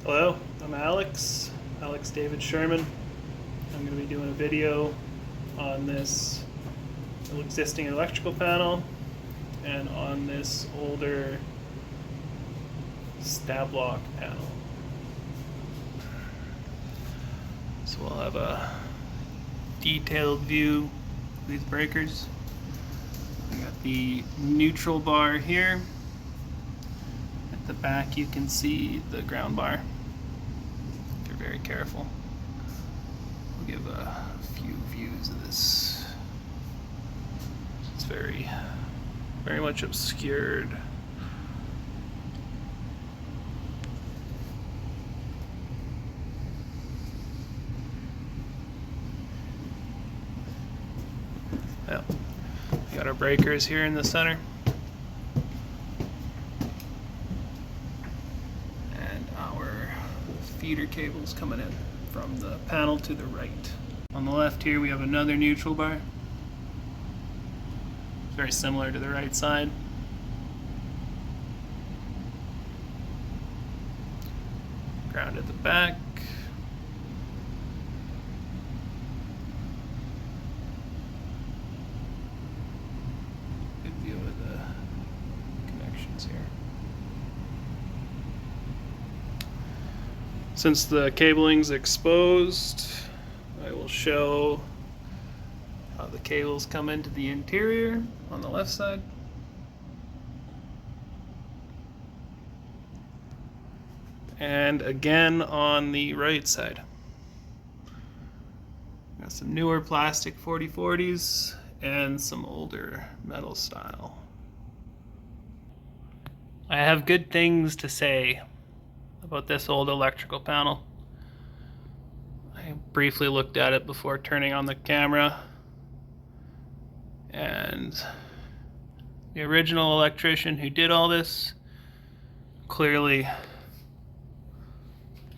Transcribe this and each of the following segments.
Hello, I'm Alex David Sherman. I'm going to be doing a video on this existing electrical panel and on this older Stab-Lok panel. So we'll have a detailed view of these breakers. I got the neutral bar here. At the back you can see the ground bar. If you're very careful. We'll give a few views of this. It's very much obscured. Well, we got our breakers here in the center. And our feeder cables coming in from the panel to the right. On the left here we have another neutral bar. It's very similar to the right side. Ground at the back. Good view of the connections here. Since the cabling's exposed, I will show how the cables come into the interior on the left side. And again on the right side. Got some newer plastic 4040s and some older metal style. I have good things to say about this old electrical panel. I briefly looked at it before turning on the camera, and the original electrician who did all this clearly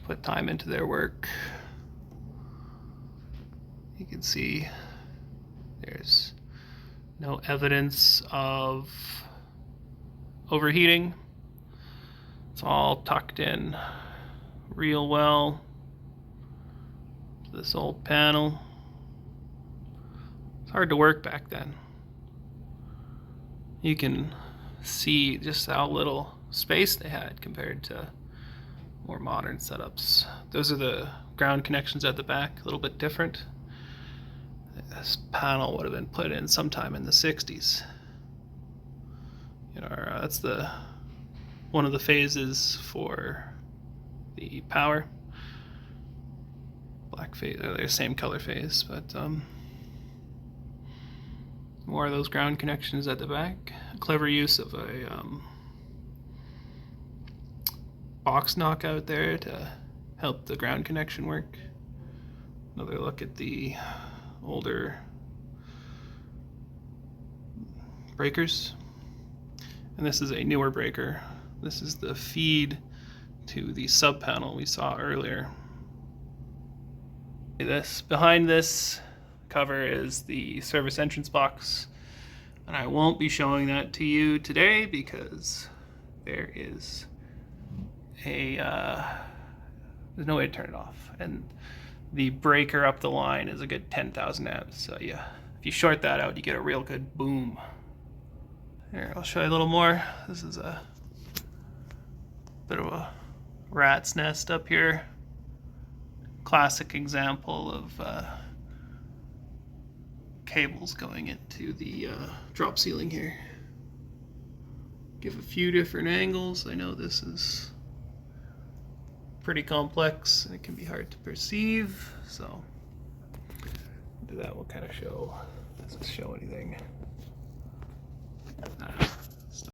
put time into their work. You can see there's no evidence of overheating. It's all tucked in real well. This old panel. It's hard to work back then. You can see just how little space they had compared to more modern setups. Those are the ground connections at the back, a little bit different. This panel would have been put in sometime in the 60s. That's one of the phases for the power. Black phase, they're the same color phase, but more of those ground connections at the back. A clever use of a box knock out there to help the ground connection work. Another look at the older breakers. And this is a newer breaker. This is the feed to the sub panel we saw earlier. Behind this cover is the service entrance box, and I won't be showing that to you today because there's no way to turn it off, and the breaker up the line is a good 10,000 amps, so yeah, if you short that out you get a real good boom. Here, I'll show you a little more. This is a bit of a rat's nest up here. Classic example of cables going into the drop ceiling here. Give a few different angles. I know this is pretty complex and it can be hard to perceive, so that will kind of show. Does it show anything?